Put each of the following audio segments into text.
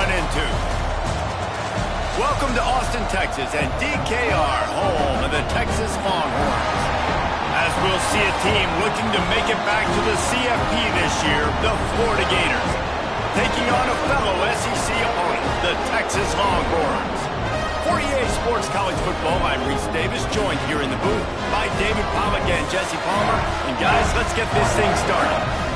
run into. Welcome to Austin, Texas, and DKR, home of the Texas Longhorns. As we'll see a team looking to make it back to the CFB this year, the Florida Gators, taking on a fellow SEC opponent, the Texas Longhorns. For EA Sports College Football, I'm Reese Davis, joined here in the booth by David Pollack and Jesse Palmer. And guys, let's get this thing started.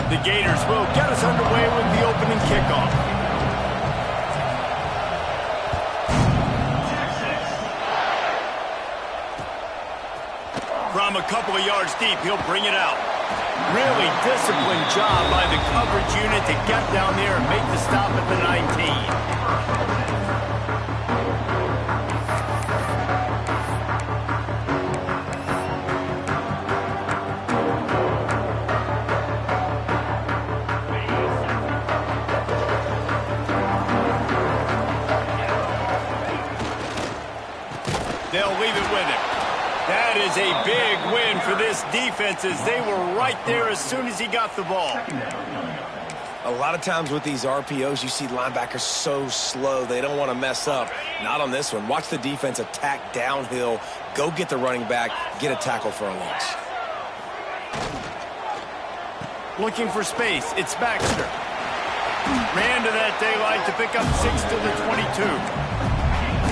The Gators will get us underway with the opening kickoff. From a couple of yards deep, he'll bring it out. Really disciplined job by the coverage unit to get down there and make the stop at the 19. They'll leave it with him. That is a big win for this defense as they were right there as soon as he got the ball. A lot of times with these RPOs, you see linebackers so slow, they don't want to mess up. Not on this one. Watch the defense attack downhill, go get the running back, get a tackle for a loss. Looking for space, it's Baxter. Ran to that daylight to pick up 6 to the 22.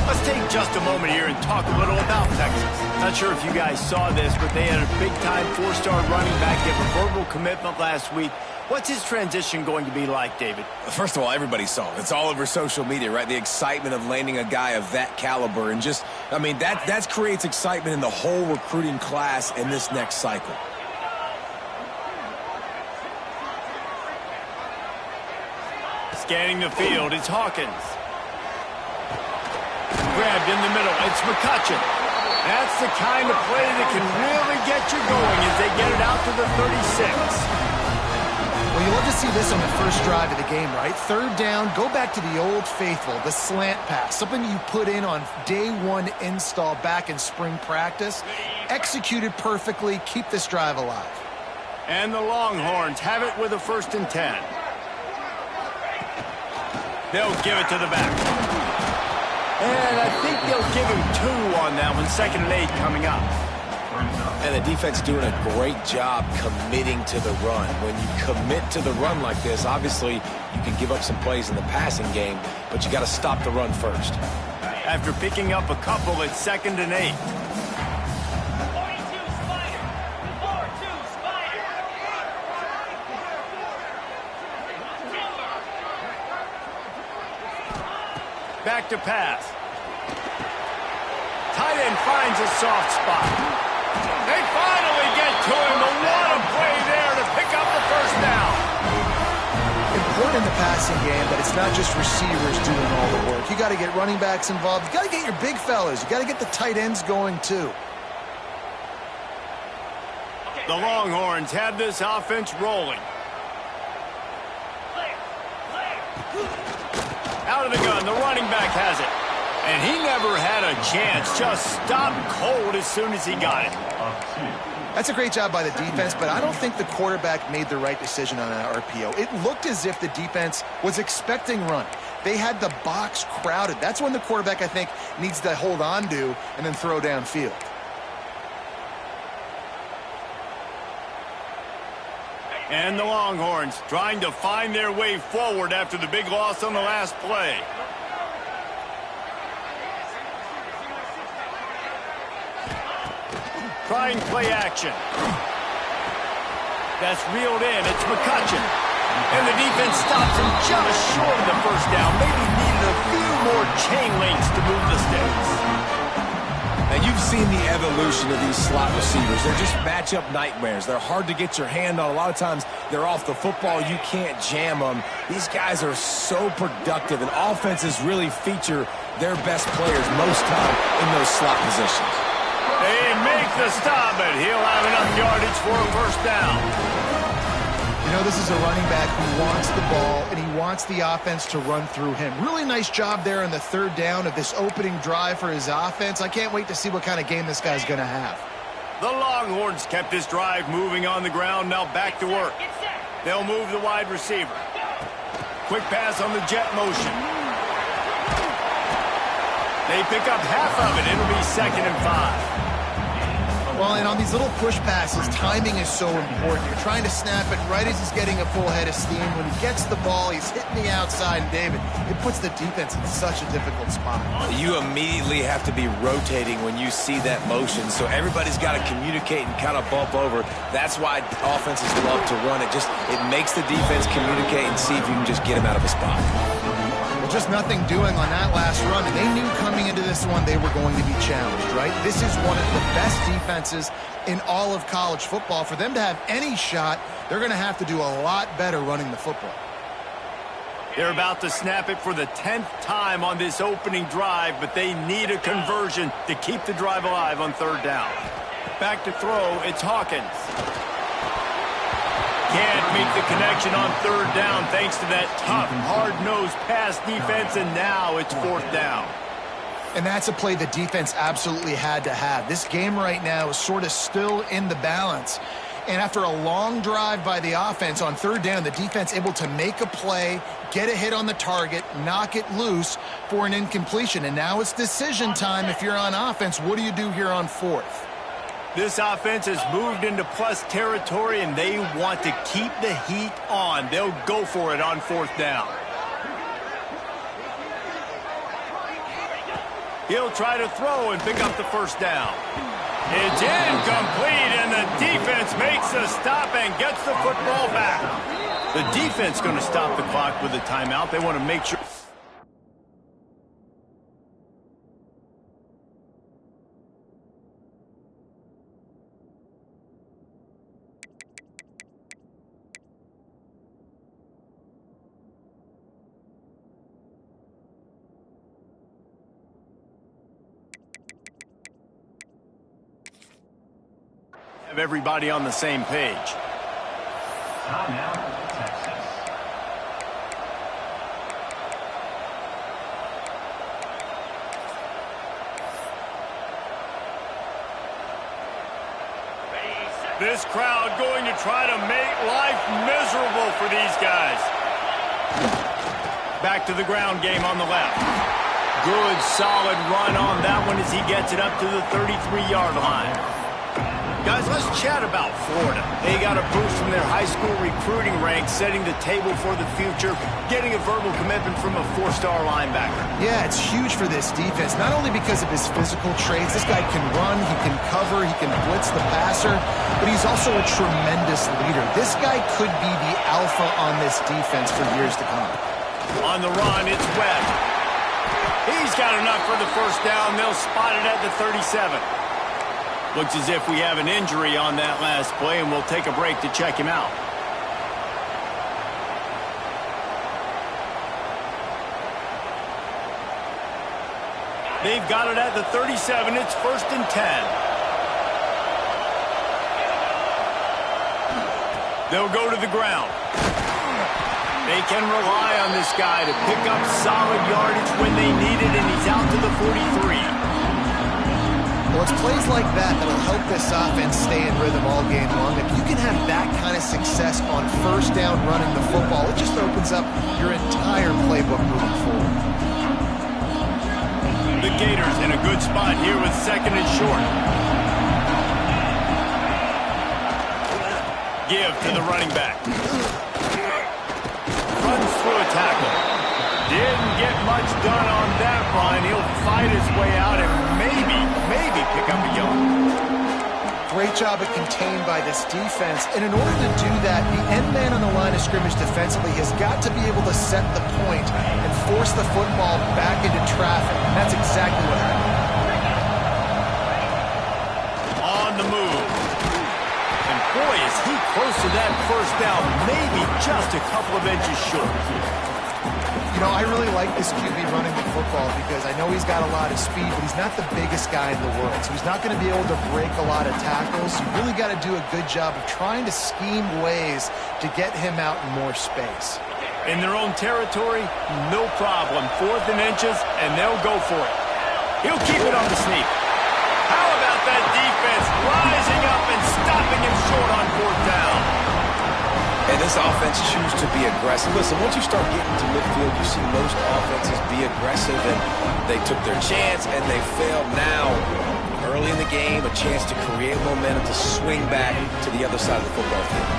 Let's take just a moment here and talk a little about Texas. Not sure if you guys saw this, but they had a big-time four-star running back give a verbal commitment last week. What's his transition going to be like, David? First of all, everybody saw it. It's all over social media, right? The excitement of landing a guy of that caliber. And just, I mean, that creates excitement in the whole recruiting class in this next cycle. Scanning the field, it's Hawkins. Grabbed in the middle, it's McCutcheon. That's the kind of play that can really get you going as they get it out to the 36. Well, you love to see this on the first drive of the game, right? Third down, go back to the old faithful, the slant pass, something you put in on day one install back in spring practice. Executed perfectly, keep this drive alive. And the Longhorns have it with a 1st and 10. They'll give it to the back. And I think they'll give him 2 on that one. 2nd and 8 coming up. And the defense doing a great job committing to the run. When you commit to the run like this, obviously you can give up some plays in the passing game, but you got to stop the run first. After picking up a couple, it's 2nd and 8. Back to pass. Tight end finds a soft spot. They finally get to him, but what a play there to pick up the 1st down. Important in the passing game, but it's not just receivers doing all the work. You got to get running backs involved. You got to get your big fellas. You got to get the tight ends going too. The Longhorns have this offense rolling. Out of the gun, the running back has it. And he never had a chance, just stopped cold as soon as he got it. That's a great job by the defense, but I don't think the quarterback made the right decision on that RPO. It looked as if the defense was expecting run. They had the box crowded. That's when the quarterback, I think, needs to hold on to and then throw downfield. And the Longhorns trying to find their way forward after the big loss on the last play. Trying play action. That's reeled in. It's McCutcheon. And the defense stops him just short of the 1st down. Maybe needed a few more chain links to move the sticks. Now, you've seen the evolution of these slot receivers. They're just matchup nightmares. They're hard to get your hand on. A lot of times, they're off the football. You can't jam them. These guys are so productive, and offenses really feature their best players most time in those slot positions. They make the stop, but he'll have enough yardage for a 1st down. You know, this is a running back who wants the ball, and he wants the offense to run through him. Really nice job there on the third down of this opening drive for his offense. I can't wait to see what kind of game this guy's going to have. The Longhorns kept this drive moving on the ground. Now back to work. They'll move the wide receiver. Quick pass on the jet motion. They pick up half of it. It'll be 2nd and 5. Well, and on these little push passes, timing is so important. You're trying to snap it right as he's getting a full head of steam. When he gets the ball, he's hitting the outside, and David, it puts the defense in such a difficult spot. You immediately have to be rotating when you see that motion, so everybody's got to communicate and kind of bump over. That's why offenses love to run it. It makes the defense communicate and see if you can just get him out of a spot. Just nothing doing on that last run, and they knew coming into this one they were going to be challenged, right? This is one of the best defenses in all of college football. For them to have any shot, they're going to have to do a lot better running the football. They're about to snap it for the 10th time on this opening drive, but they need a conversion to keep the drive alive on 3rd down. Back to throw, it's Hawkins. Can't make the connection on 3rd down thanks to that tough, hard-nosed pass defense, and now it's 4th down. And that's a play the defense absolutely had to have. This game right now is sort of still in the balance. And after a long drive by the offense on 3rd down, the defense able to make a play, get a hit on the target, knock it loose for an incompletion. And now it's decision time if you're on offense. What do you do here on 4th? This offense has moved into plus territory, and they want to keep the heat on. They'll go for it on 4th down. He'll try to throw and pick up the 1st down. It's incomplete, and the defense makes a stop and gets the football back. The defense going to stop the clock with a timeout. They want to make sure. Have everybody on the same page. This crowd going to try to make life miserable for these guys. Back to the ground game on the left. Good, solid run on that one as he gets it up to the 33-yard line. Guys, let's chat about Florida. They got a boost from their high school recruiting ranks, setting the table for the future, getting a verbal commitment from a 4-star linebacker. Yeah, it's huge for this defense, not only because of his physical traits. This guy can run, he can cover, he can blitz the passer, but he's also a tremendous leader. This guy could be the alpha on this defense for years to come. On the run, it's Webb. He's got enough for the 1st down. They'll spot it at the 37. Looks as if we have an injury on that last play, and we'll take a break to check him out. They've got it at the 37. It's 1st and 10. They'll go to the ground. They can rely on this guy to pick up solid yardage when they need it, and he's out to the 43. Well, it's plays like that that'll help this offense stay in rhythm all game long. If you can have that kind of success on 1st down running the football, it just opens up your entire playbook moving forward. The Gators in a good spot here with 2nd and short. Give to the running back. Runs through a tackle. Didn't get much done on that run. He'll fight his way out and maybe pick up a yard. Great job at contained by this defense. And in order to do that, the end man on the line of scrimmage defensively has got to be able to set the point and force the football back into traffic. And that's exactly what happened. On the move. And boy, is he close to that 1st down. Maybe just a couple of inches short. You know, I really like this QB running the football because I know he's got a lot of speed, but he's not the biggest guy in the world. So he's not going to be able to break a lot of tackles. You really got to do a good job of trying to scheme ways to get him out in more space. In their own territory, no problem. 4th and inches, and they'll go for it. He'll keep it on the sneak. How about that defense rising up and stopping him short on 4th down? And this offense chooses to be aggressive. Listen, once you start getting to midfield, you see most offenses be aggressive, and they took their chance, and they failed. Now, early in the game, a chance to create momentum to swing back to the other side of the football field.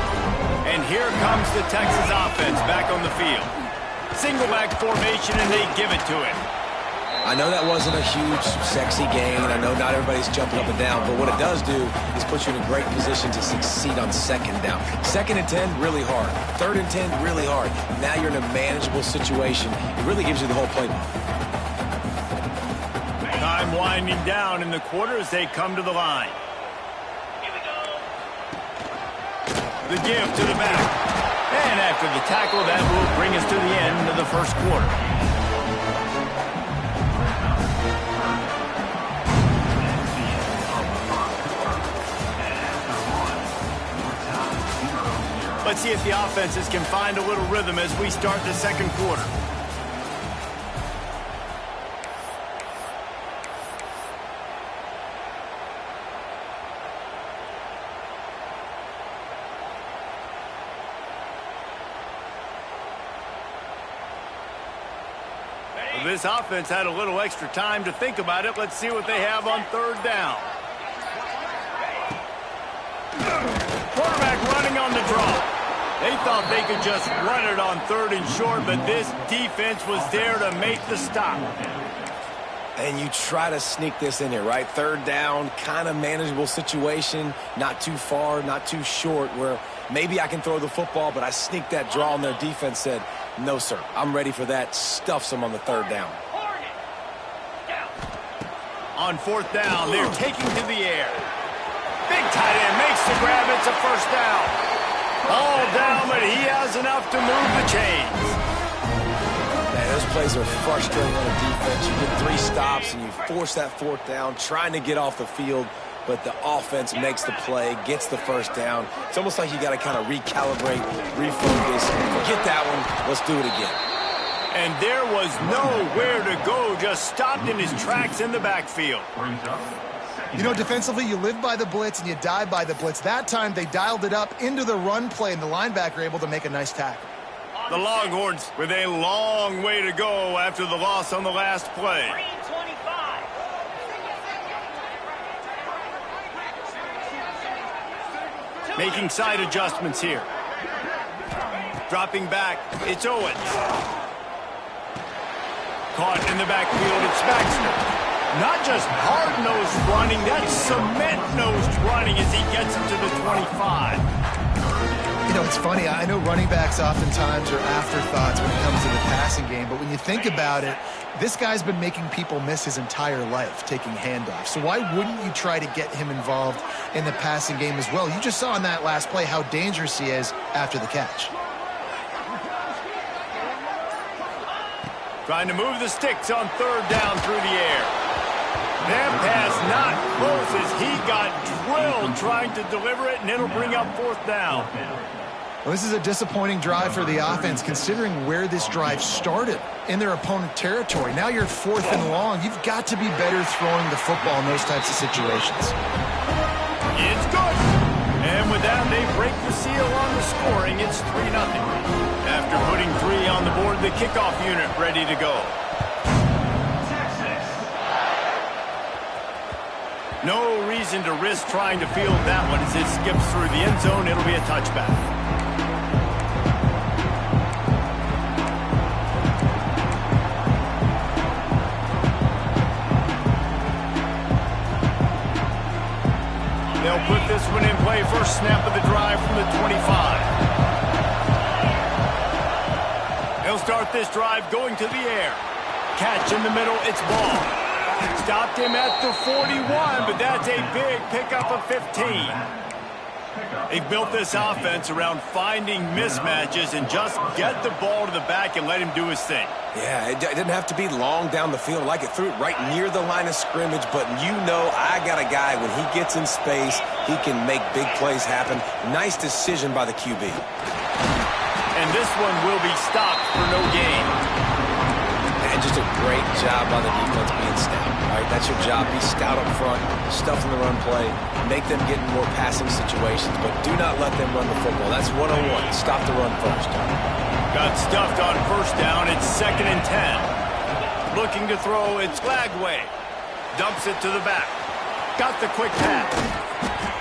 And here comes the Texas offense back on the field. Single back formation, and they give it to it. I know that wasn't a huge, sexy gain. I know not everybody's jumping up and down, but what it does do is put you in a great position to succeed on 2nd down. 2nd and 10, really hard. 3rd and 10, really hard. Now you're in a manageable situation. It really gives you the whole playbook. Time winding down in the quarter as they come to the line. The give to the back. And after the tackle, that will bring us to the end of the first quarter. Let's see if the offenses can find a little rhythm as we start the second quarter. Well, this offense had a little extra time to think about it. Let's see what they have on 3rd down. Quarterback running on the draw. They thought they could just run it on 3rd and short, but this defense was there to make the stop. And you try to sneak this in here, right? 3rd down, kind of manageable situation, not too far, not too short, where maybe I can throw the football, but I sneak that draw, and their defense said, no, sir, I'm ready for that, stuffs them on the 3rd down. On 4th down, they're taking to the air. Big tight end makes the grab. It's a 1st down. All down, but he has enough to move the chains. Man, those plays are frustrating on the defense. You get 3 stops, and you force that 4th down, trying to get off the field, but the offense makes the play, gets the 1st down. It's almost like you got to kind of recalibrate, refocus. Forget that one. Let's do it again. And there was nowhere to go, just stopped in his tracks in the backfield. You know, defensively, you live by the blitz and you die by the blitz. That time, they dialed it up into the run play, and the linebacker able to make a nice tackle. The Longhorns with a long way to go after the loss on the last play. Making side adjustments here. Dropping back, it's Owens. Caught in the backfield, it's Baxter. Not just hard-nosed running, that's cement-nosed running as he gets it to the 25. You know, it's funny. I know running backs oftentimes are afterthoughts when it comes to the passing game, but when you think about it, this guy's been making people miss his entire life taking handoffs. So why wouldn't you try to get him involved in the passing game as well? You just saw in that last play how dangerous he is after the catch. Trying to move the sticks on 3rd down through the air. That pass not close as he got drilled trying to deliver it, and it'll bring up 4th down. Well, this is a disappointing drive for the offense considering where this drive started in their opponent territory. Now you're 4th and long. You've got to be better throwing the football in those types of situations. It's good. And with that, they break the seal on the scoring. It's 3-0. After putting 3 on the board, the kickoff unit ready to go. No reason to risk trying to field that one as it skips through the end zone. It'll be a touchback. They'll put this one in play. First snap of the drive from the 25. They'll start this drive going to the air. Catch in the middle. It's ball. Stopped him at the 41, but that's a big pickup of 15. They've built this offense around finding mismatches and just get the ball to the back and let him do his thing. Yeah, it didn't have to be long down the field. Like it threw it right near the line of scrimmage, but you know I got a guy, when he gets in space, he can make big plays happen. Nice decision by the QB. And this one will be stopped for no gain. And just a great job by the defense being stout. All right, that's your job. Be stout up front, stuff in the run play, make them get in more passing situations, but do not let them run the football. That's 101. Stop the run first. Got stuffed on first down. It's 2nd and 10. Looking to throw, it's Lagway. Dumps it to the back. Got the quick pass.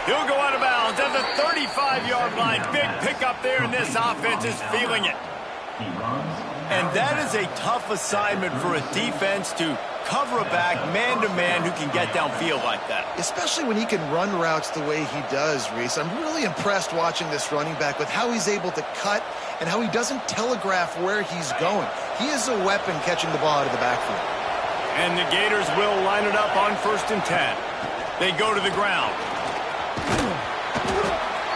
He'll go out of bounds at the 35-yard line. Big pickup there, and this offense is feeling it. And that is a tough assignment for a defense to cover a back man-to-man who can get downfield like that. Especially when he can run routes the way he does, Reese. I'm really impressed watching this running back with how he's able to cut and how he doesn't telegraph where he's going. He is a weapon catching the ball out of the backfield. And the Gators will line it up on 1st and 10. They go to the ground.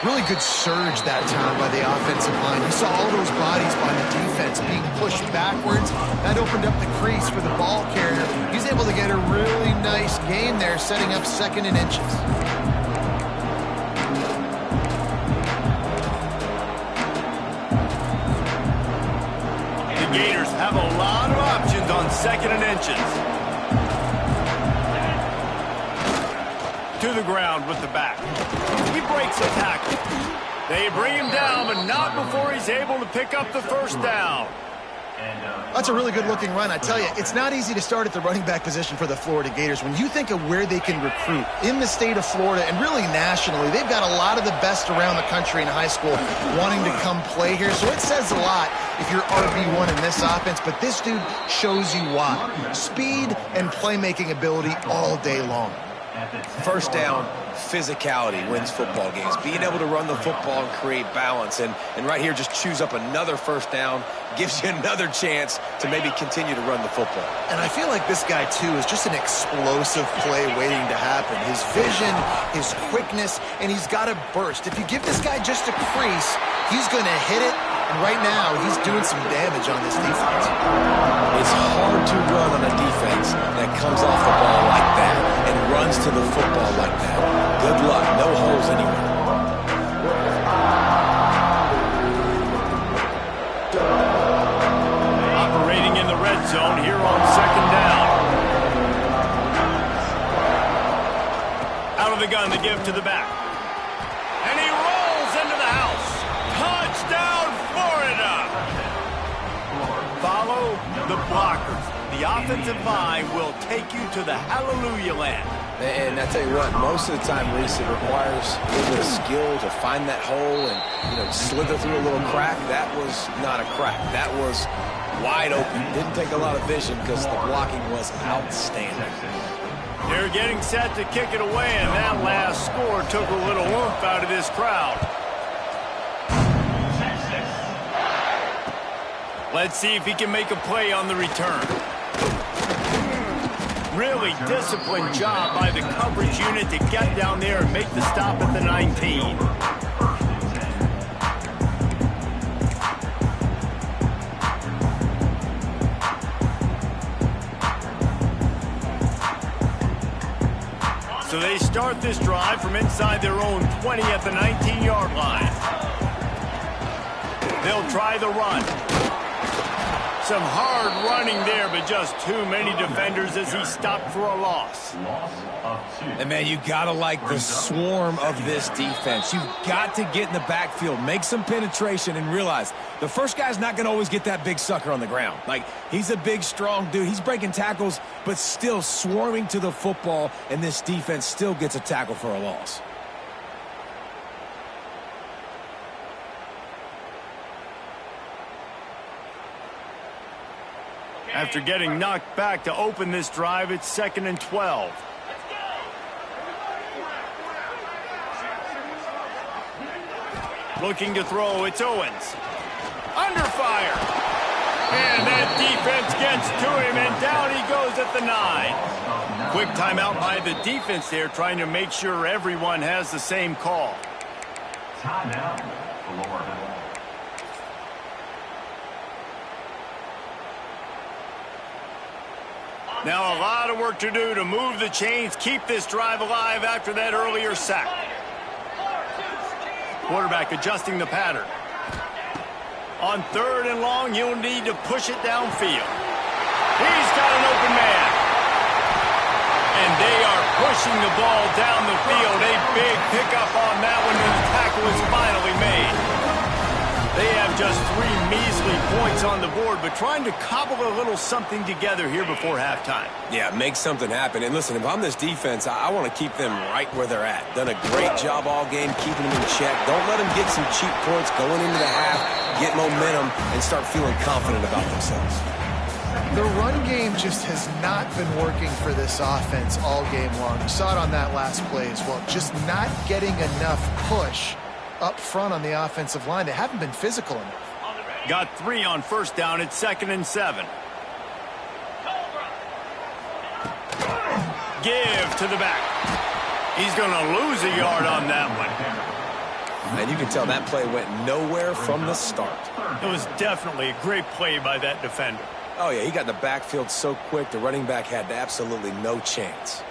Really good surge that time by the offensive line. You saw all those bodies by the defense being pushed backwards. That opened up the crease for the ball carrier. He's able to get a really nice gain there, setting up 2nd and inches. The Gators have a lot of options on 2nd and inches. To the ground with the back. He breaks the tackle. They bring him down, but not before he's able to pick up the first down. That's a really good-looking run. I tell you, it's not easy to start at the running back position for the Florida Gators. When you think of where they can recruit in the state of Florida and really nationally, they've got a lot of the best around the country in high school wanting to come play here. So it says a lot if you're RB1 in this offense, but this dude shows you why. Speed and playmaking ability all day long. First down, physicality wins football games. Being able to run the football and create balance. And right here, just choose up another first down, gives you another chance to maybe continue to run the football. And I feel like this guy, too, is just an explosive play waiting to happen. His vision, his quickness, and he's got a burst. If you give this guy just a crease, he's going to hit it. And right now, he's doing some damage on this defense. It's hard to run on a defense that comes off the ball like that and runs to the football like that. Good luck. No holes anywhere. Operating in the red zone here on 2nd down. Out of the gun, the give to the back. And he rolls into the house. Touchdown, Florida! Follow the blockers. The offensive line will take you to the hallelujah land. And I tell you what, most of the time, Reese, it requires a little bit of skill to find that hole and, slither through a little crack. That was not a crack. That was wide open. Didn't take a lot of vision because the blocking was outstanding. They're getting set to kick it away, and that last score took a little oomph out of this crowd. Let's see if he can make a play on the return. Really disciplined job by the coverage unit to get down there and make the stop at the 19. So they start this drive from inside their own 20 at the 19-yard line. They'll try the run. Some hard running there, but just too many defenders as he stopped for a loss. And, man, you got to like the swarm of this defense. You've got to get in the backfield, make some penetration, and realize the first guy's not going to always get that big sucker on the ground. Like, he's a big, strong dude. He's breaking tackles, but still swarming to the football, and this defense still gets a tackle for a loss. After getting knocked back to open this drive, it's 2nd and 12. Looking to throw, it's Owens. Under fire. And that defense gets to him, and down he goes at the 9. Quick timeout by the defense there, trying to make sure everyone has the same call. Timeout. Florida. Now a lot of work to do to move the chains, keep this drive alive after that earlier sack. Quarterback adjusting the pattern. On 3rd and long, you'll need to push it downfield. He's got an open man. And they are pushing the ball down the field. A big pickup on that one, and the tackle is finally made. They have just 3 measly points on the board, but trying to cobble a little something together here before halftime. Yeah, make something happen. And listen, if I'm this defense, I want to keep them right where they're at. Done a great job all game keeping them in check. Don't let them get some cheap points going into the half, get momentum, and start feeling confident about themselves. The run game just has not been working for this offense all game long. You saw it on that last play as well. Just not getting enough push up front on the offensive line. They haven't been physical enough. Got 3 on 1st down. It's 2nd and 7. Give to the back. He's going to lose a yard on that one. And you can tell that play went nowhere from the start. It was definitely a great play by that defender. Oh, yeah, he got in the backfield so quick, the running back had absolutely no chance.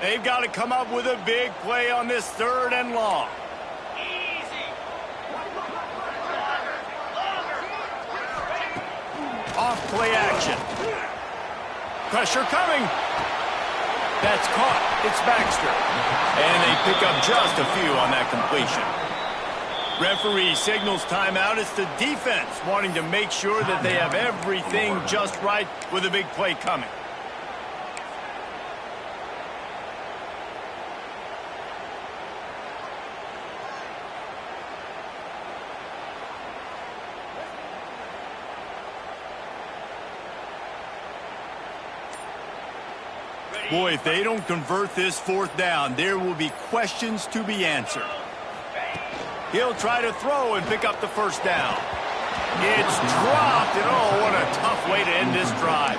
They've got to come up with a big play on this 3rd and long. Off play action. Pressure coming. That's caught. It's Baxter. And they pick up just a few on that completion. Referee signals timeout. It's the defense wanting to make sure that they have everything just right with a big play coming. Boy, if they don't convert this 4th down, there will be questions to be answered. He'll try to throw and pick up the 1st down. It's dropped, and oh, what a tough way to end this drive.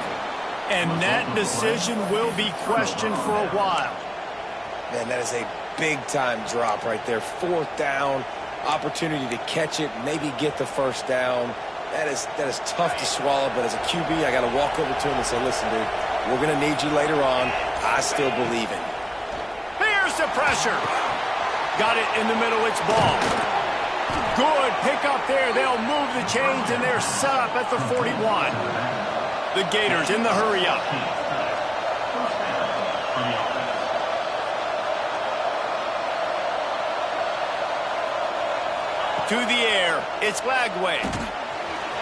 And that decision will be questioned for a while. Man, that is a big-time drop right there. 4th down, opportunity to catch it, maybe get the 1st down. That is tough to swallow, but as a QB, I got to walk over to him and say, listen, dude, we're going to need you later on. I still believe in you. Here's the pressure. Got it in the middle. It's ball. Good pickup there. They'll move the chains, and they're set up at the 41. The Gators in the hurry-up. To the air. It's Lagway.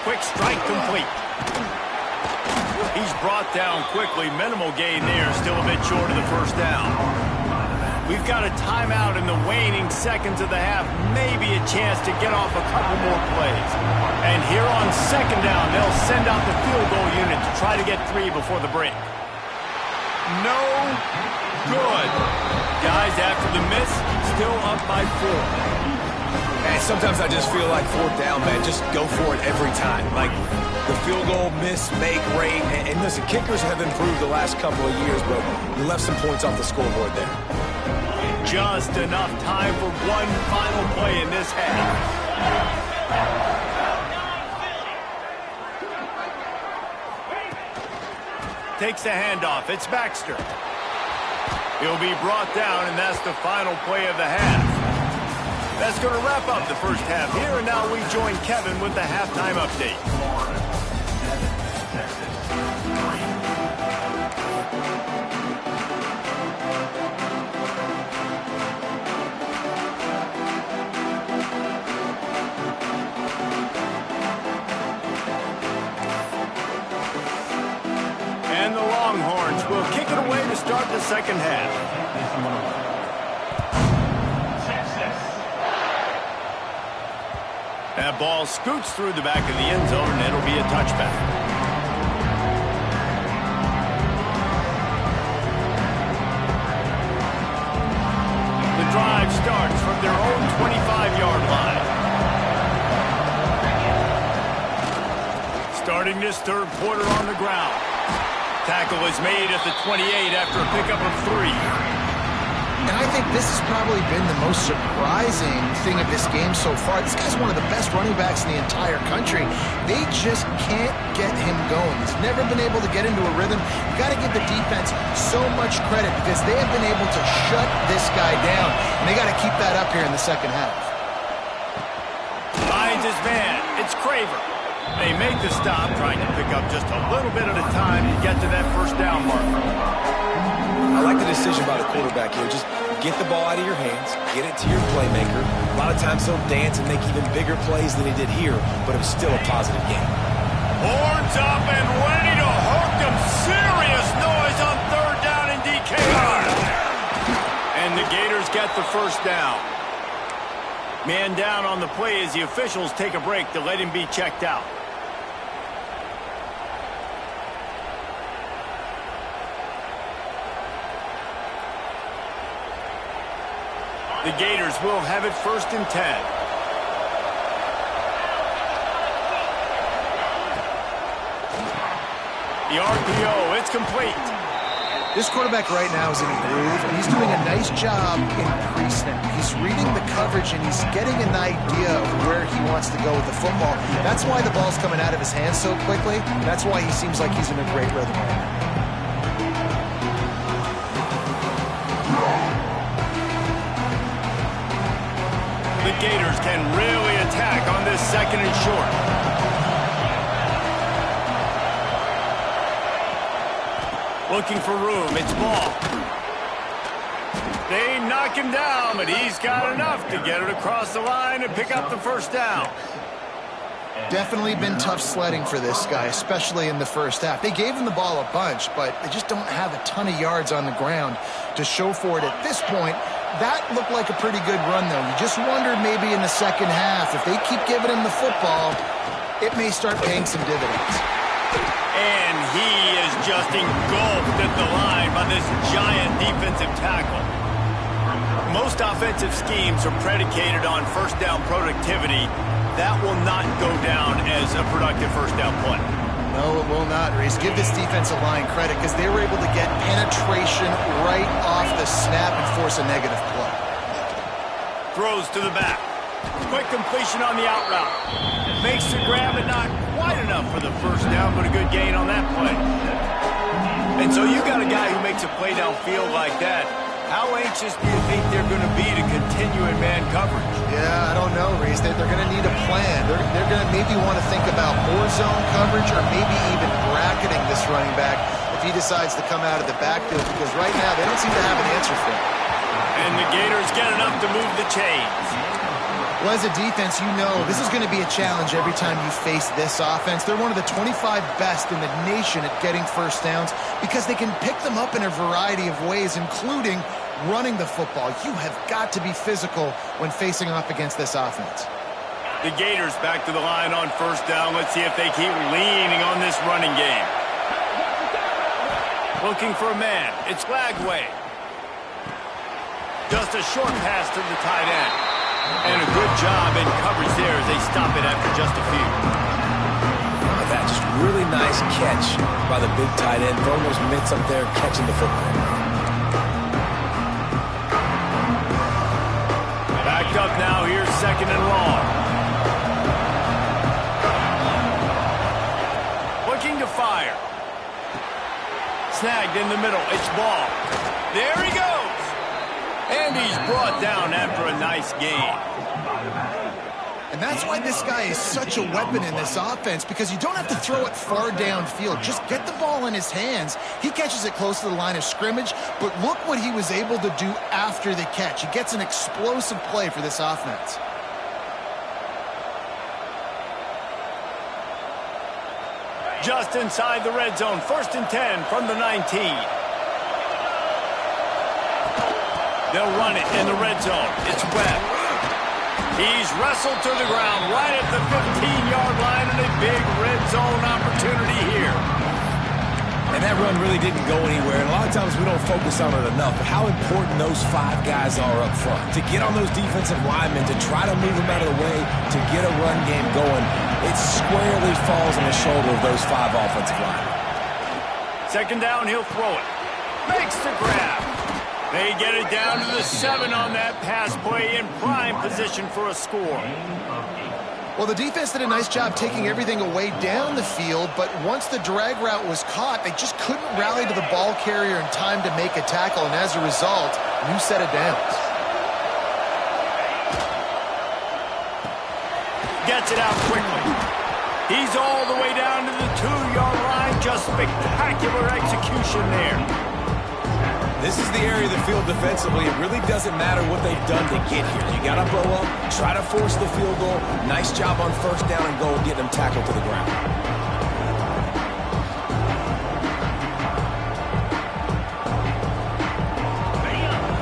Quick strike complete. He's brought down quickly. Minimal gain there. Still a bit short of the 1st down. We've got a timeout in the waning seconds of the half. Maybe a chance to get off a couple more plays. And here on 2nd down, they'll send out the field goal unit to try to get 3 before the break. No good. Guys, after the miss, still up by 4. Man, sometimes I just feel like 4th down, man. Just go for it every time. Like the field goal miss, make rate. And listen, kickers have improved the last couple of years, but you left some points off the scoreboard there. Just enough time for one final play in this half. Takes the handoff. It's Baxter. He'll be brought down, and that's the final play of the half. That's going to wrap up the 1st half here, and now we join Kevin with the halftime update. And the Longhorns will kick it away to start the 2nd half. That ball scoots through the back of the end zone, and it'll be a touchback. The drive starts from their own 25-yard line. Starting this third quarter on the ground. Tackle is made at the 28 after a pickup of 3. And I think this has probably been the most surprising thing of this game so far. This guy's one of the best running backs in the entire country. They just can't get him going. He's never been able to get into a rhythm. You got to give the defense so much credit because they have been able to shut this guy down. And they got to keep that up here in the second half. Finds his man. It's Craver. They make the stop, trying to pick up just a little bit at a time to get to that first down mark. I like the decision by the quarterback here. Just get the ball out of your hands, get it to your playmaker. A lot of times he'll dance and make even bigger plays than he did here, but it was still a positive game. Horns up and ready to hook them. Serious noise on third down in DKR. And the Gators get the first down. Man down on the play as the officials take a break to let him be checked out. The Gators will have it 1st and 10. The RPO, it's complete. This quarterback right now is in a groove, and he's doing a nice job in pre-snap. He's reading the coverage, and he's getting an idea of where he wants to go with the football. That's why the ball's coming out of his hands so quickly. That's why he seems like he's in a great rhythm right now. The Gators can really attack on this 2nd and short. Looking for room, it's Ball. They knock him down, but he's got enough to get it across the line and pick up the first down. Definitely been tough sledding for this guy, especially in the first half. They gave him the ball a bunch, but they just don't have a ton of yards on the ground to show for it at this point. That looked like a pretty good run, though. You just wonder maybe in the second half, if they keep giving him the football, it may start paying some dividends. And he is just engulfed at the line by this giant defensive tackle. Most offensive schemes are predicated on first down productivity. That will not go down as a productive first down play. No, it will not, Reese. Give this defensive line credit because they were able to get penetration right off the snap and force a negative play. Throws to the back. Quick completion on the out route. Makes the grab and not quite enough for the first down, but a good gain on that play. And so you got a guy who makes a play downfield like that. How anxious do you think they're going to be to continue in man coverage? Yeah, I don't know, Reese. They're going to need a plan. They're going to maybe want to think about more zone coverage or maybe even bracketing this running back if he decides to come out of the backfield, because right now they don't seem to have an answer for him. And the Gators get enough to move the chains. Well, as a defense, you know this is going to be a challenge every time you face this offense. They're one of the 25 best in the nation at getting first downs because they can pick them up in a variety of ways, including running the football. You have got to be physical when facing off against this offense. The Gators back to the line on first down. Let's see if they keep leaning on this running game. Looking for a man. It's Lagway. Just a short pass to the tight end. And a good job in coverage there as they stop it after just a few. That just really nice catch by the big tight end. Throwing those mitts up there, catching the football. Backed up now. Here's 2nd and long. Looking to fire. Snagged in the middle. It's Ball. There he goes. And he's brought down after a nice gain. And that's why this guy is such a weapon in this offense, because you don't have to throw it far downfield. Just get the ball in his hands. He catches it close to the line of scrimmage, but look what he was able to do after the catch. He gets an explosive play for this offense. Just inside the red zone. 1st and 10 from the 19. They'll run it in the red zone. It's Webb. He's wrestled to the ground right at the 15-yard line, and a big red zone opportunity here. And that that run really didn't go anywhere, and a lot of times we don't focus on it enough, but how important those 5 guys are up front. To get on those defensive linemen, to try to move them out of the way, to get a run game going, it squarely falls on the shoulder of those 5 offensive linemen. Second down, he'll throw it. Makes the grab. They get it down to the 7 on that pass play in prime position for a score. Well, the defense did a nice job taking everything away down the field, but once the drag route was caught, they just couldn't rally to the ball carrier in time to make a tackle, and as a result, new set of downs. Gets it out quickly. He's all the way down to the 2-yard line. Just spectacular execution there. This is the area of the field defensively. It really doesn't matter what they've done to get here. You got to blow up, try to force the field goal. Nice job on first down and goal, getting them tackled to the ground.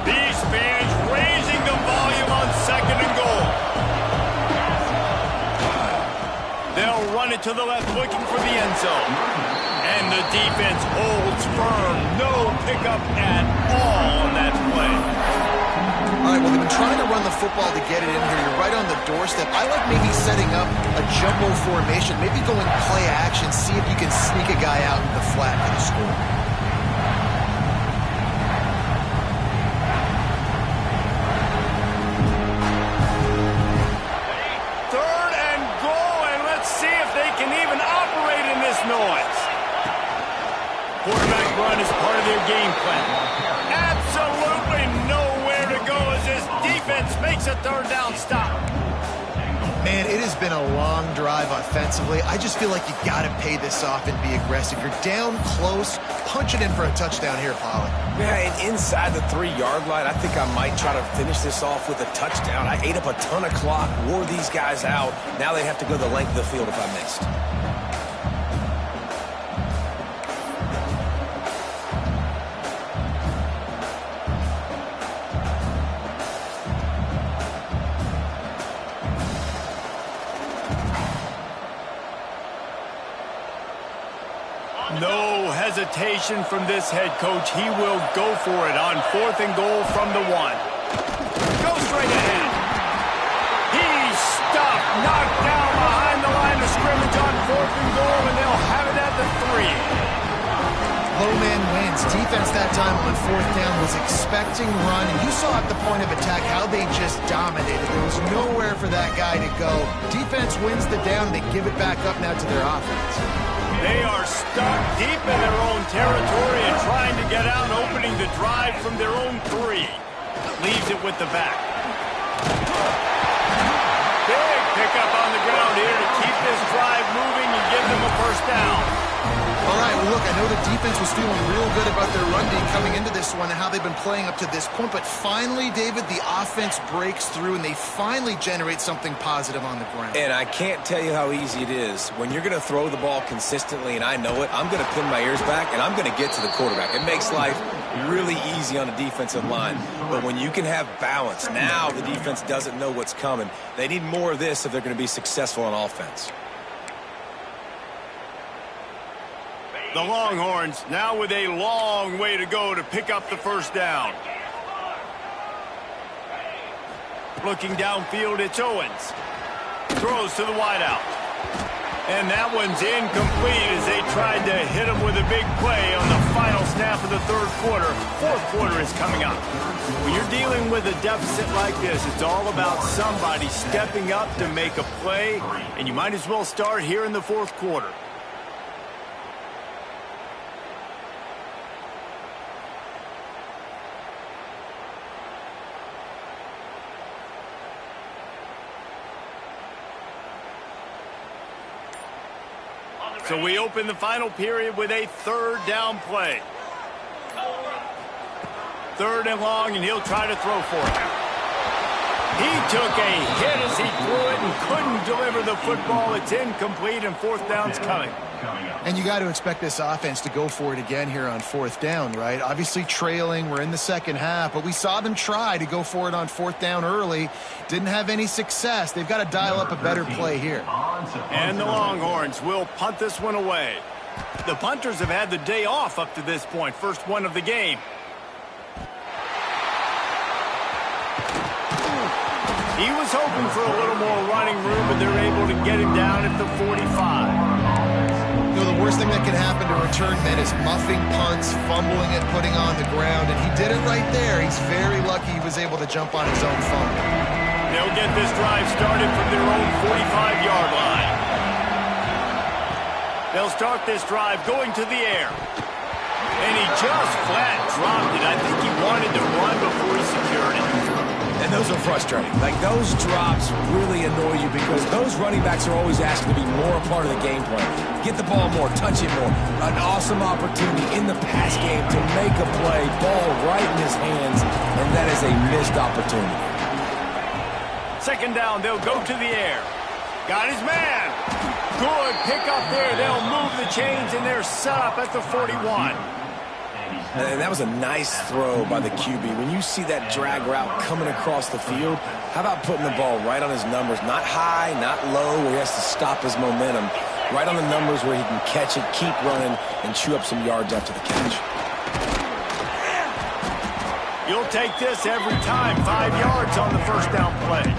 These fans raising the volume on second and goal. They'll run it to the left, looking for the end zone. And the defense holds firm. No pickup at all on that play. All right, well, they've been trying to run the football to get it in here. You're right on the doorstep. I like maybe setting up a jumbo formation, maybe going play action, see if you can sneak a guy out in the flat for the score. Third and goal, and let's see if they can even operate in this noise. Quarterback run is part of their game plan. Absolutely nowhere to go as this defense makes a third down stop. Man, it has been a long drive offensively. I just feel like you got to pay this off and be aggressive. You're down close. Punch it in for a touchdown here, Polly. Yeah, and inside the 3-yard line, I think I might try to finish this off with a touchdown. I ate up a ton of clock, wore these guys out. Now they have to go the length of the field if I missed. No hesitation from this head coach. He will go for it on 4th and goal from the 1. Go straight ahead. He's stopped, knocked down behind the line of scrimmage on 4th and goal, and they'll have it at the 3. Low man wins. Defense that time on 4th down was expecting run, and you saw at the point of attack how they just dominated. There was nowhere for that guy to go. Defense wins the down. They give it back up now to their offense. They are stuck deep in their own territory and trying to get out, opening the drive from their own 3. Leaves it with the back. Big pickup on the ground here to keep this drive moving and give them a first down. All right, well, look, I know the defense was feeling real good about their run D coming into this one and how they've been playing up to this point, but finally, David, the offense breaks through and they finally generate something positive on the ground. And I can't tell you how easy it is. When you're going to throw the ball consistently, and I know it, I'm going to pin my ears back, and I'm going to get to the quarterback. It makes life really easy on the defensive line. But when you can have balance, now the defense doesn't know what's coming. They need more of this if they're going to be successful on offense. The Longhorns now with a long way to go to pick up the first down. Looking downfield, it's Owens. Throws to the wideout. And that one's incomplete as they tried to hit him with a big play on the final snap of the 3rd quarter. 4th quarter is coming up. When you're dealing with a deficit like this, it's all about somebody stepping up to make a play, and you might as well start here in the 4th quarter. So we open the final period with a 3rd down play. 3rd and long, and he'll try to throw for it. He took a hit as he threw it and couldn't deliver the football. It's incomplete, and 4th down's coming. And you got to expect this offense to go for it again here on 4th down, right? Obviously trailing, we're in the second half, but we saw them try to go for it on 4th down early. Didn't have any success. They've got to dial up a better play here. And the Longhorns will punt this one away. The punters have had the day off up to this point. First one of the game. He was hoping for a little more running room, but they're able to get him down at the 45. You know, the worst thing that can happen to return men is muffing punts, fumbling it, putting on the ground, and he did it right there. He's very lucky he was able to jump on his own fumble. They'll get this drive started from their own 45-yard line. They'll start this drive going to the air. And he just flat dropped it. I think he wanted to run before he secured it. And those are frustrating. Like, those drops really annoy you because those running backs are always asked to be more a part of the game plan. Get the ball more, touch it more. An awesome opportunity in the pass game to make a play, ball right in his hands, and that is a missed opportunity. Second down, they'll go to the air. Got his man. Good pickup there. They'll move the chains, and they're set up at the 41. And that was a nice throw by the QB. When you see that drag route coming across the field, how about putting the ball right on his numbers? Not high, not low, where he has to stop his momentum. Right on the numbers where he can catch it, keep running, and chew up some yards after the catch. You'll take this every time. 5 yards on the first down play.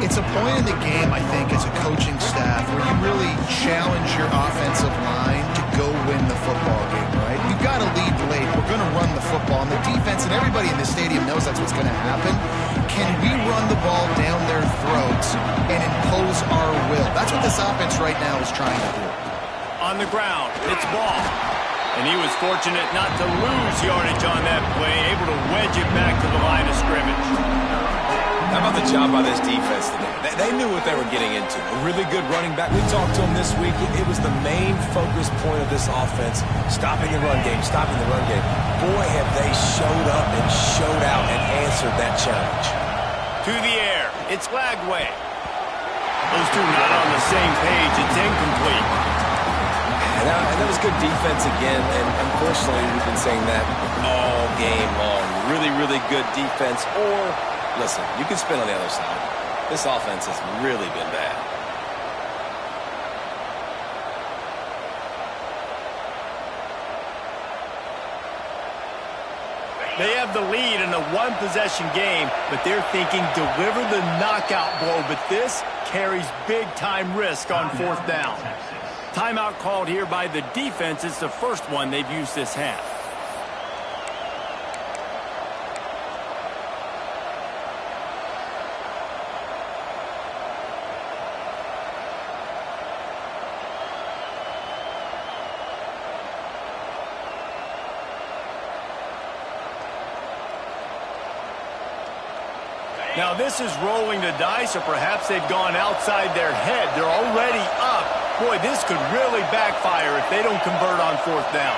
It's a point in the game, I think, as a coaching staff where you really challenge your offensive line to go win the football game, right? We've got to lead late. We're going to run the football. And the defense and everybody in the stadium knows that's what's going to happen. Can we run the ball down their throats and impose our will? That's what this offense right now is trying to do. On the ground, it's ball. And he was fortunate not to lose yardage on that play, able to wedge it back to the line of scrimmage. How about the job by this defense today? They knew what they were getting into. A really good running back. We talked to him this week. It was the main focus point of this offense, stopping the run game, stopping the run game. Boy, have they showed up and showed out and answered that challenge. To the air. It's Lagway. Those two not on the same page. It's incomplete. And that was good defense again, and unfortunately, we've been saying that all game long. Really, really good defense, or... Listen, you can spin on the other side. This offense has really been bad. They have the lead in a one-possession game, but they're thinking deliver the knockout blow. But this carries big-time risk on fourth down. Timeout called here by the defense. It's the first one they've used this half. Now this is rolling the dice, or perhaps they've gone outside their head. They're already up. Boy, this could really backfire if they don't convert on fourth down.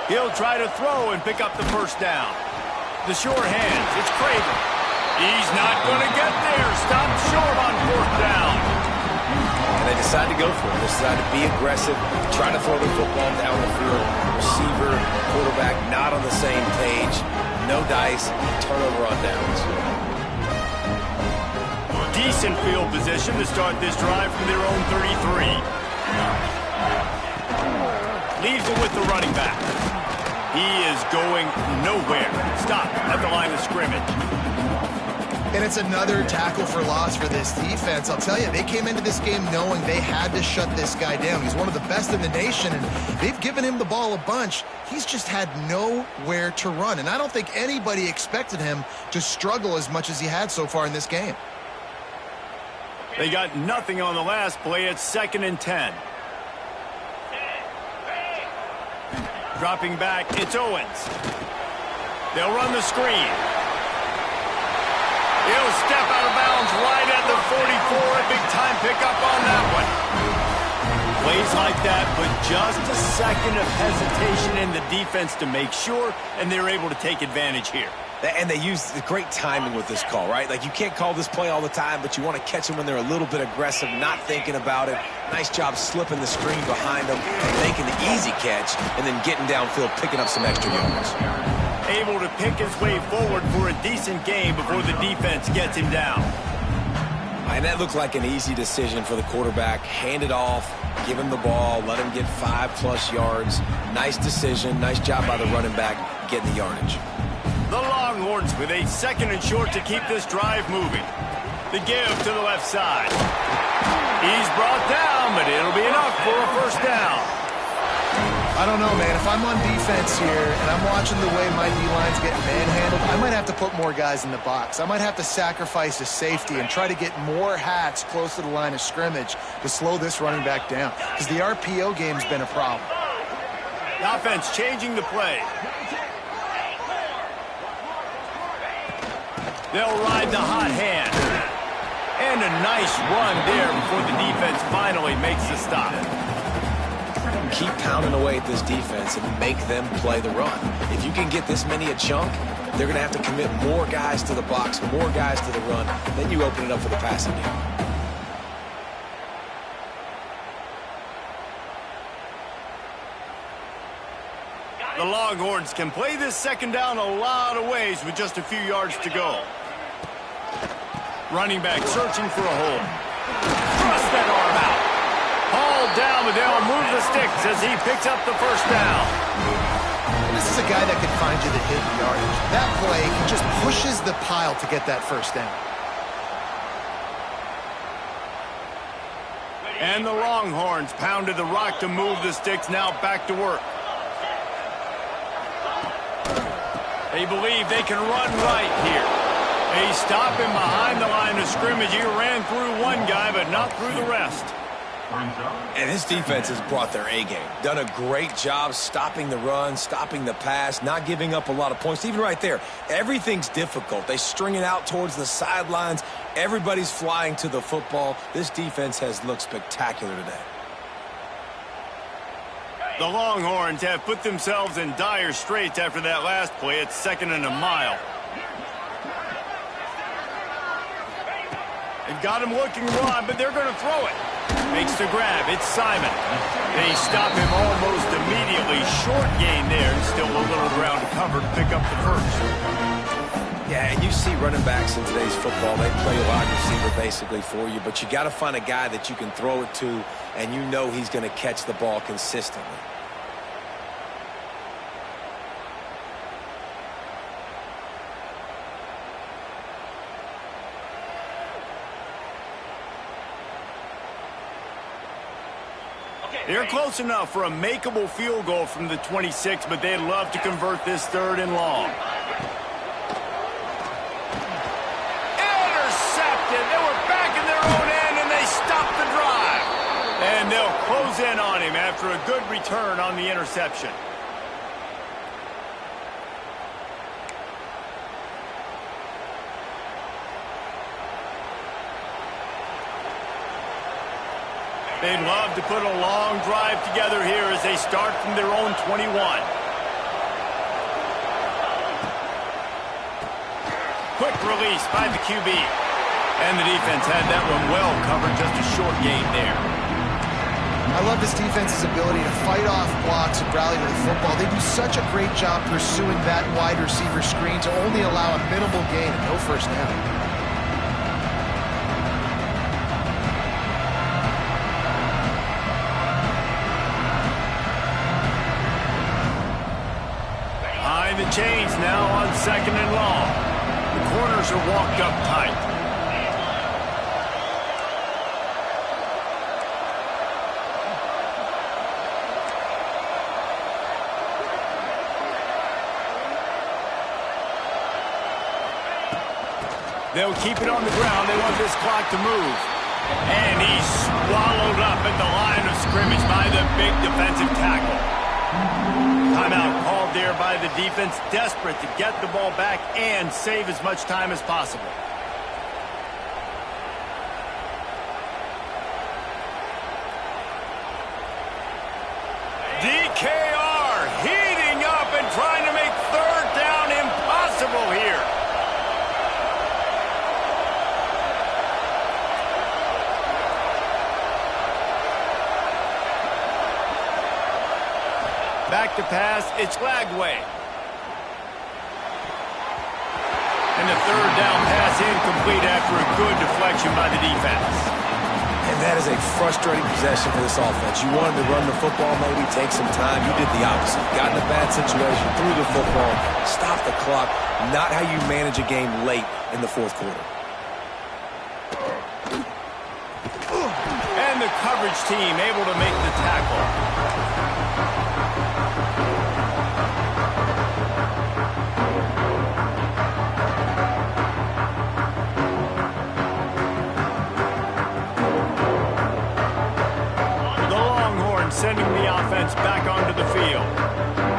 He'll try to throw and pick up the first down. The short hands, it's Craven. He's not going to get there. Stopped short on fourth down. And they decide to go for it. They decide to be aggressive, try to throw the football down the field. Receiver, quarterback, not on the same page. No dice, turnover on downs. Decent field position to start this drive from their own 33. Leaves it with the running back. He is going nowhere. Stop at the line of scrimmage. And it's another tackle for loss for this defense. I'll tell you, they came into this game knowing they had to shut this guy down. He's one of the best in the nation, and they've given him the ball a bunch. He's just had nowhere to run, and I don't think anybody expected him to struggle as much as he had so far in this game. They got nothing on the last play. It's 2nd and 10. Dropping back, it's Owens. They'll run the screen. He'll step out of bounds right at the 44. A big-time pickup on that one. Plays like that, but just a second of hesitation in the defense to make sure, and they're able to take advantage here. And they use the great timing with this call, right? Like, you can't call this play all the time, but you want to catch them when they're a little bit aggressive, not thinking about it. Nice job slipping the screen behind them and making the easy catch, and then getting downfield, picking up some extra yards. Able to pick his way forward for a decent game before the defense gets him down. And that looked like an easy decision for the quarterback. Hand it off, give him the ball, let him get 5+ yards. Nice decision. Nice job by the running back getting the yardage. The Longhorns with a 2nd and short to keep this drive moving. The give to the left side. He's brought down, but it'll be enough for a first down. I don't know, man. If I'm on defense here and I'm watching the way my D-line's getting manhandled, I might have to put more guys in the box. I might have to sacrifice a safety and try to get more hats close to the line of scrimmage to slow this running back down, because the RPO game's been a problem. The offense changing the play. They'll ride the hot hand. And a nice run there before the defense finally makes the stop. Keep pounding away at this defense and make them play the run. If you can get this many a chunk, they're going to have to commit more guys to the box, more guys to the run. Then you open it up for the passing game. The Longhorns can play this 2nd down a lot of ways with just a few yards to go. Running back searching for a hole. Thrust that arm out. Hauled down, but they'll move the sticks as he picks up the first down. This is a guy that can find you the hidden yardage. That play, he just pushes the pile to get that first down. And the Longhorns pounded the rock to move the sticks, now back to work. They believe they can run right here. They stop him behind the line of scrimmage. He ran through one guy, but not through the rest. And this defense has brought their A-game. Done a great job stopping the run, stopping the pass, not giving up a lot of points. Even right there, everything's difficult. They string it out towards the sidelines. Everybody's flying to the football. This defense has looked spectacular today. The Longhorns have put themselves in dire straits after that last play. It's 2nd and a mile. They've got him looking run, but they're going to throw it. Makes the grab. It's Simon. They stop him almost immediately. Short gain there, and still a little ground to cover to pick up the first. Yeah, and you see running backs in today's football, they play a wide receiver basically for you, but you got to find a guy that you can throw it to, and you know he's going to catch the ball consistently. They're close enough for a makeable field goal from the 26, but they'd love to convert this 3rd and long. Intercepted. They were back in their own end, and they stopped the drive. And they'll close in on him after a good return on the interception. They'd love to put a long drive together here as they start from their own 21. Quick release by the QB. And the defense had that one well covered, just a short gain there. I love this defense's ability to fight off blocks and rally to the football. They do such a great job pursuing that wide receiver screen to only allow a minimal gain and no first down. The chains now on 2nd and long. The corners are walked up tight. They'll keep it on the ground. They want this clock to move. And he's swallowed up at the line of scrimmage by the big defensive tackle. Timeout called there by the defense, desperate to get the ball back and save as much time as possible. DKR heating up and trying to make 3rd down impossible here. Back to pass, it's Lagway. And And the third down pass incomplete after a good deflection by the defense. And that is a frustrating possession for this offense. You wanted to run the football, maybe take some time. You did the opposite. Got in a bad situation, threw the football, stopped the clock. Not how you manage a game late in the fourth quarter. And the coverage team able to make the tackle. Sending the offense back onto the field.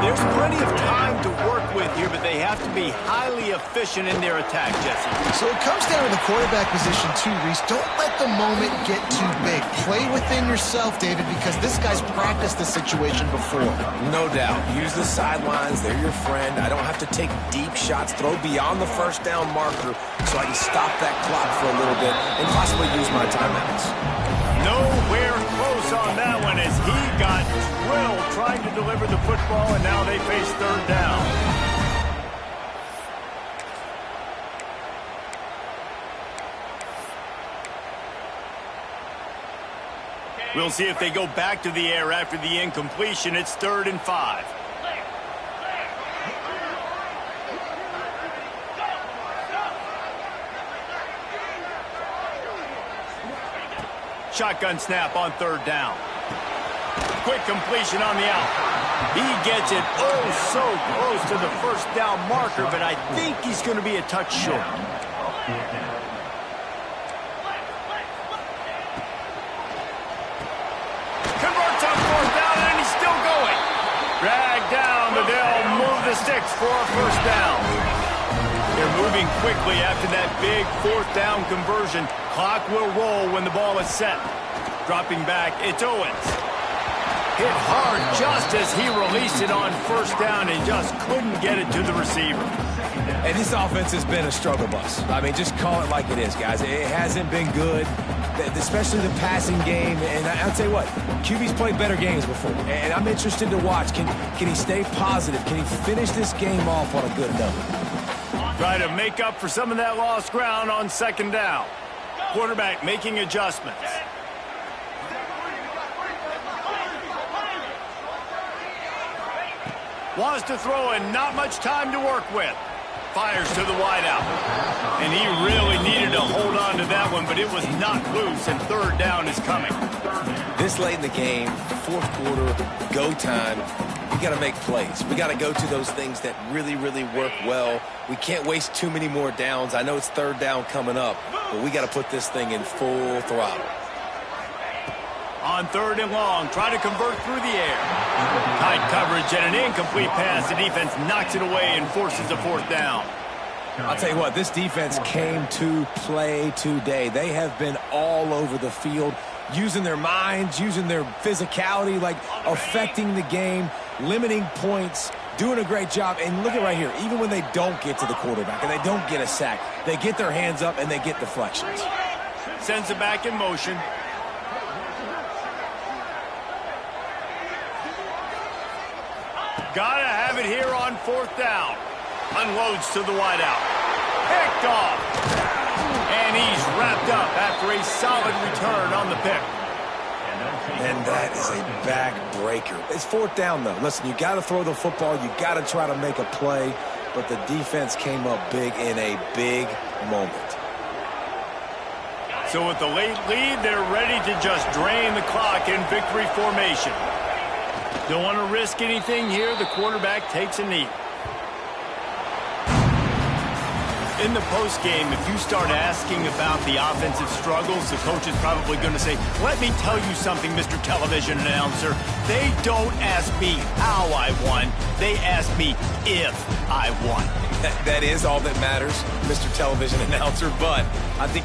There's plenty of time to work with here, but they have to be highly efficient in their attack, Jesse. So it comes down to the quarterback position too, Reese. Don't let the moment get too big. Play within yourself, David, because this guy's practiced this situation before. No doubt. Use the sidelines. They're your friend. I don't have to take deep shots. Throw beyond the first down marker so I can stop that clock for a little bit and possibly use my timeouts. Nowhere close on that one as he got drilled trying to deliver the football, and now they face third down. We'll see if they go back to the air after the incompletion. It's 3rd and 5. Shotgun snap on 3rd down. Quick completion on the out. He gets it so close to the first down marker, but I think he's going to be a touch short. Converts on 4th down, and he's still going. Dragged down, but they'll move the sticks for a first down. They're moving quickly after that big 4th down conversion. Clock will roll when the ball is set. Dropping back, it's Owens. Hit hard just as he released it on 1st down and just couldn't get it to the receiver. And this offense has been a struggle bus. I mean, just call it like it is, guys. It hasn't been good, especially the passing game. And I'll tell you what, QB's played better games before. And I'm interested to watch. Can he stay positive? Can he finish this game off on a good note? Try to make up for some of that lost ground on 2nd down. Quarterback making adjustments. Wants to throw and not much time to work with. Fires to the wideout. And he really needed to hold on to that one, but it was knocked loose, and 3rd down is coming. This late in the game, 4th quarter, go time. We got to make plays. We got to go to those things that really, really work well. We can't waste too many more downs. I know it's 3rd down coming up, but we got to put this thing in full throttle. On 3rd and long, try to convert through the air. Tight coverage and an incomplete pass. The defense knocks it away and forces a 4th down. I'll tell you what, this defense came to play today. They have been all over the field, using their minds, using their physicality, like affecting the game, limiting points, doing a great job. And look at right here, even when they don't get to the quarterback and they don't get a sack, they get their hands up and they get deflections. Sends it back in motion. Gotta have it here on 4th down. Unloads to the wideout. Picked off. And he's wrapped up after a solid return on the pick. And that is a back-breaker. It's 4th down, though. Listen, you got to throw the football. You got to try to make a play. But the defense came up big in a big moment. So with the late lead, they're ready to just drain the clock in victory formation. Don't want to risk anything here. The quarterback takes a knee. In the postgame, if you start asking about the offensive struggles, the coach is probably going to say, let me tell you something, Mr. Television Announcer. They don't ask me how I won. They ask me if I won. That is all that matters, Mr. Television Announcer, but I think